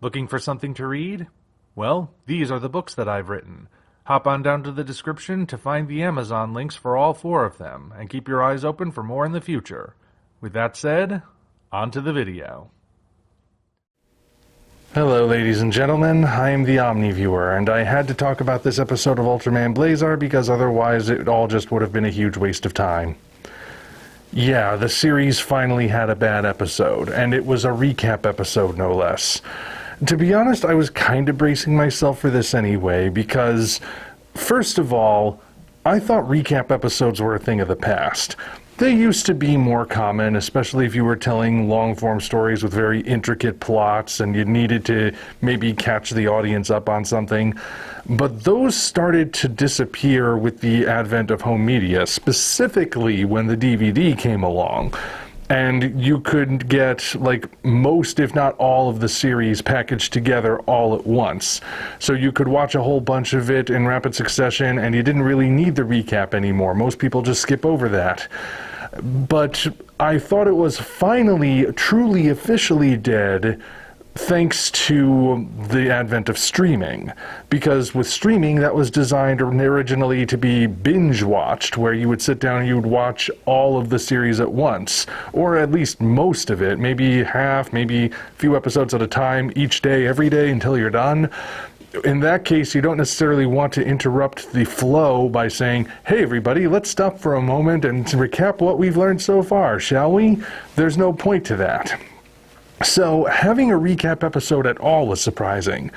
Looking for something to read? Well, these are the books that I've written. Hop on down to the description to find the Amazon links for all 4 of them, and keep your eyes open for more in the future. With that said, on to the video. Hello ladies and gentlemen, I am the Omni viewer, and I had to talk about this episode of ULTRAMAN BLAZAR because otherwise it all just would have been a huge waste of time. Yeah, the series finally had a bad episode, and it was a recap episode no less. To be honest, I was kind of bracing myself for this anyway, because, first of all, I thought recap episodes were a thing of the past. They used to be more common, especially if you were telling long-form stories with very intricate plots and you needed to maybe catch the audience up on something. But those started to disappear with the advent of home media, specifically when the DVD came along. And you could get, like, most, if not all, of the series packaged together all at once. So you could watch a whole bunch of it in rapid succession, and you didn't really need the recap anymore. Most people just skip over that. But I thought it was finally, truly, officially dead, thanks to the advent of streaming. Because with streaming, that was designed originally to be binge-watched, where you would sit down and you would watch all of the series at once, or at least most of it, maybe half, maybe a few episodes at a time, each day, every day, until you're done. In that case, you don't necessarily want to interrupt the flow by saying, hey everybody, let's stop for a moment and recap what we've learned so far, shall we? There's no point to that. So, having a recap episode at all was surprising.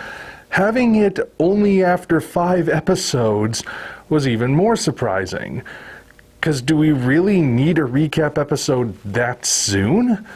Having it only after 5 episodes was even more surprising. Because do we really need a recap episode that soon?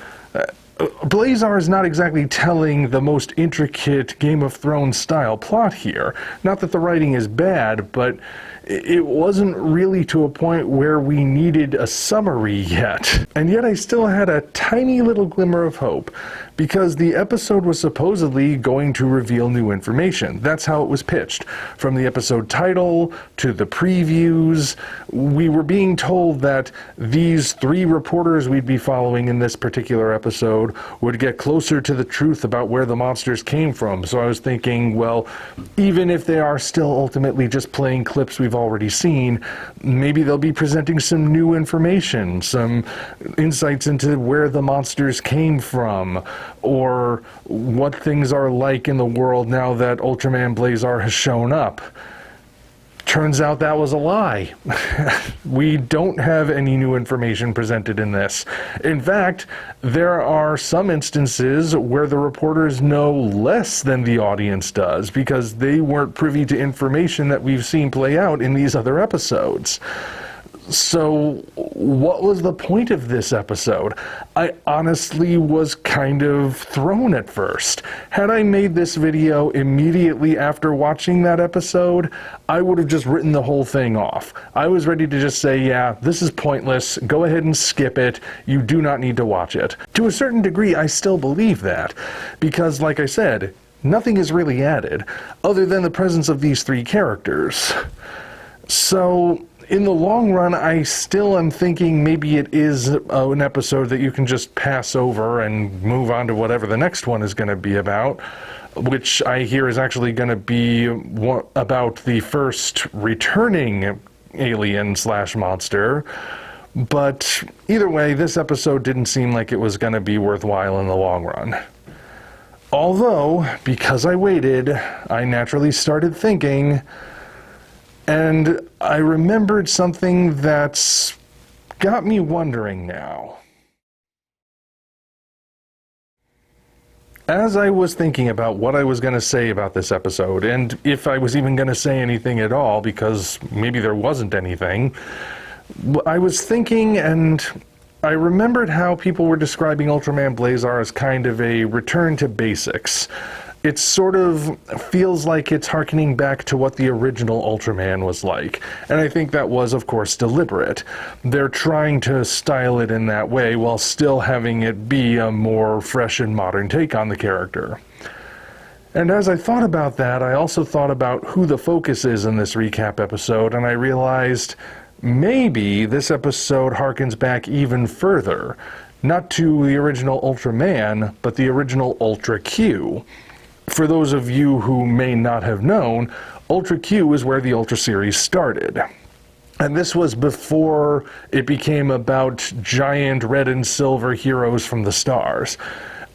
Blazar is not exactly telling the most intricate Game of Thrones style plot here. Not that the writing is bad, but it wasn't really to a point where we needed a summary yet. And yet I still had a tiny little glimmer of hope, because the episode was supposedly going to reveal new information. That's how it was pitched. From the episode title to the previews, we were being told that these 3 reporters we'd be following in this particular episode would get closer to the truth about where the monsters came from. So I was thinking, well, even if they are still ultimately just playing clips we've already seen, maybe they'll be presenting some new information, some insights into where the monsters came from, or what things are like in the world now that ULTRAMAN BLAZAR has shown up. Turns out that was a lie. We don't have any new information presented in this. In fact, there are some instances where the reporters know less than the audience does because they weren't privy to information that we've seen play out in these other episodes. So, what was the point of this episode? I honestly was kind of thrown at first. Had I made this video immediately after watching that episode, I would have just written the whole thing off. I was ready to just say, yeah, this is pointless, go ahead and skip it, you do not need to watch it. To a certain degree, I still believe that, because like I said, nothing is really added, other than the presence of these 3 characters. So, in the long run, I still am thinking maybe it is an episode that you can just pass over and move on to whatever the next one is going to be about, which I hear is actually going to be about the first returning alien/monster. But either way, this episode didn't seem like it was going to be worthwhile in the long run. Although, because I waited, I naturally started thinking, and I remembered something that's got me wondering now. As I was thinking about what I was going to say about this episode, and if I was even going to say anything at all, because maybe there wasn't anything, I was thinking, and I remembered how people were describing ULTRAMAN BLAZAR as kind of a return to basics. It sort of feels like it's harkening back to what the original Ultraman was like, and I think that was, of course, deliberate. They're trying to style it in that way while still having it be a more fresh and modern take on the character. And as I thought about that, I also thought about who the focus is in this recap episode, and I realized maybe this episode harkens back even further, not to the original Ultraman, but the original Ultra Q. For those of you who may not have known, Ultra Q is where the Ultra series started. And this was before it became about giant red and silver heroes from the stars.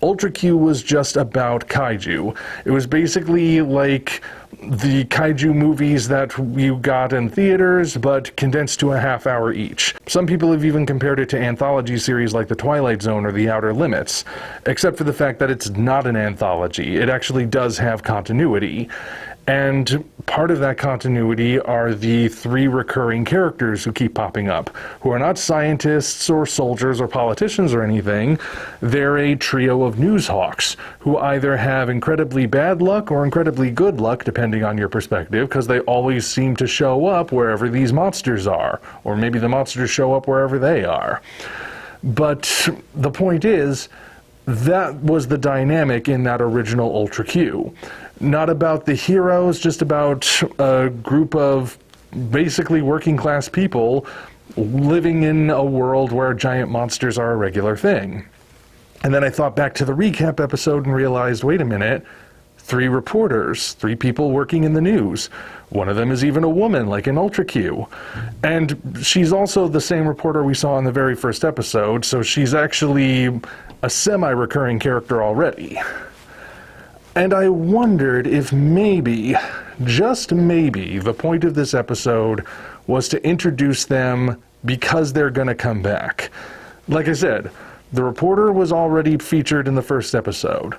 Ultra Q was just about kaiju. It was basically like the kaiju movies that you got in theaters, but condensed to a half hour each. Some people have even compared it to anthology series like The Twilight Zone or The Outer Limits, except for the fact that it's not an anthology. It actually does have continuity. And part of that continuity are the 3 recurring characters who keep popping up, who are not scientists or soldiers or politicians or anything. They're a trio of newshawks who either have incredibly bad luck or incredibly good luck, depending on your perspective, because they always seem to show up wherever these monsters are, or maybe the monsters show up wherever they are. But the point is, that was the dynamic in that original Ultra Q. Not about the heroes, just about a group of basically working class people living in a world where giant monsters are a regular thing. And then I thought back to the recap episode and realized, wait a minute, 3 reporters, 3 people working in the news. One of them is even a woman, like in Ultra Q. And she's also the same reporter we saw in the very first episode, so she's actually a semi-recurring character already. And I wondered if maybe, just maybe, the point of this episode was to introduce them because they're gonna come back. Like I said, the reporter was already featured in the first episode.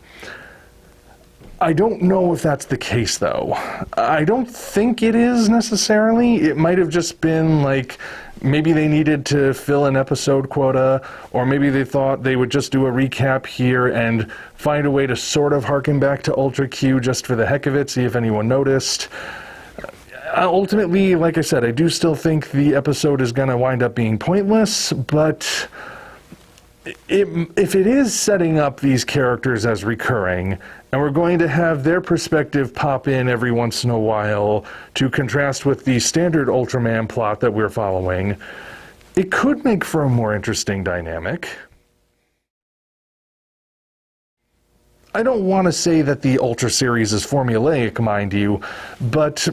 I don't know if that's the case, though. I don't think it is necessarily. It might have just been like, maybe they needed to fill an episode quota, or maybe they thought they would just do a recap here and find a way to sort of harken back to Ultra Q just for the heck of it, see if anyone noticed. Ultimately, like I said, I do still think the episode is going to wind up being pointless, but if it is setting up these characters as recurring, and we're going to have their perspective pop in every once in a while to contrast with the standard Ultraman plot that we're following, it could make for a more interesting dynamic. I don't want to say that the Ultra series is formulaic, mind you, but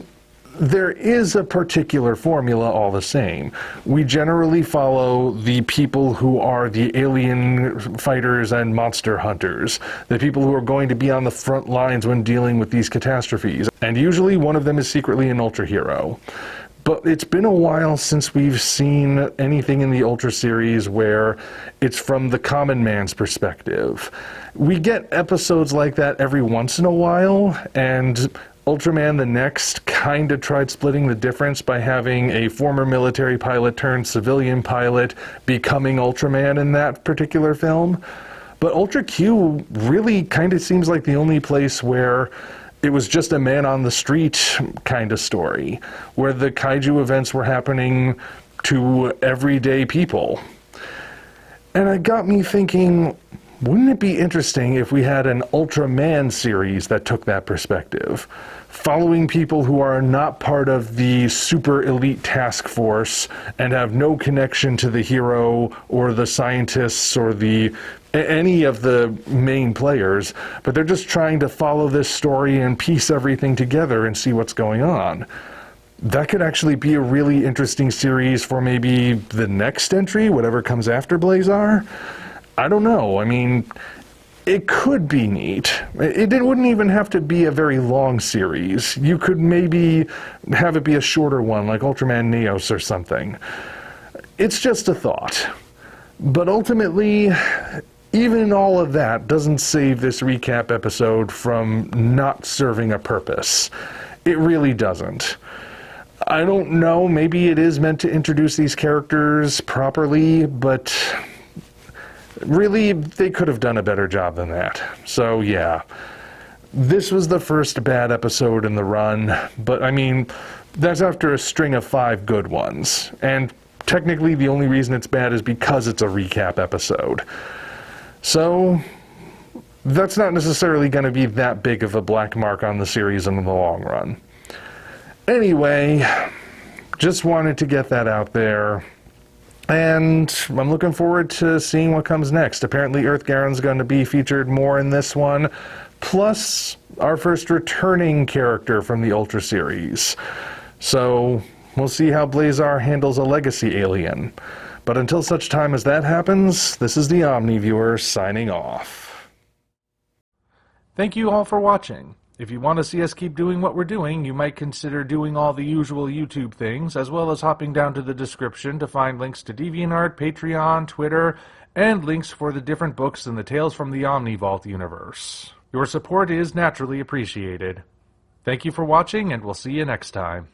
there is a particular formula all the same. We generally follow the people who are the alien fighters and monster hunters, the people who are going to be on the front lines when dealing with these catastrophes, and usually one of them is secretly an Ultra hero. But it's been a while since we've seen anything in the Ultra series where it's from the common man's perspective. We get episodes like that every once in a while, and Ultraman the Next kind of tried splitting the difference by having a former military pilot turned civilian pilot becoming Ultraman in that particular film. But Ultra Q really kind of seems like the only place where it was just a man on the street kind of story, where the kaiju events were happening to everyday people. And it got me thinking, wouldn't it be interesting if we had an Ultraman series that took that perspective, following people who are not part of the super elite task force and have no connection to the hero or the scientists or any of the main players, but they're just trying to follow this story and piece everything together and see what's going on. That could actually be a really interesting series for maybe the next entry, whatever comes after Blazar. I don't know. I mean, it could be neat. It wouldn't even have to be a very long series. You could maybe have it be a shorter one, like Ultraman Neos or something. It's just a thought. But ultimately, even all of that doesn't save this recap episode from not serving a purpose. It really doesn't. I don't know, maybe it is meant to introduce these characters properly, but really, they could have done a better job than that. So yeah, this was the first bad episode in the run, but I mean, that's after a string of 5 good ones. And technically the only reason it's bad is because it's a recap episode. So that's not necessarily going to be that big of a black mark on the series in the long run. Anyway, just wanted to get that out there. And I'm looking forward to seeing what comes next. Apparently Earth Garen's going to be featured more in this one. plus our first returning character from the Ultra series. So we'll see how Blazar handles a legacy alien. But until such time as that happens, this is the Omni Viewer signing off. Thank you all for watching. If you want to see us keep doing what we're doing, you might consider doing all the usual YouTube things, as well as hopping down to the description to find links to DeviantArt, Patreon, Twitter, and links for the different books in the Tales from the Omni Vault universe. Your support is naturally appreciated. Thank you for watching, and we'll see you next time.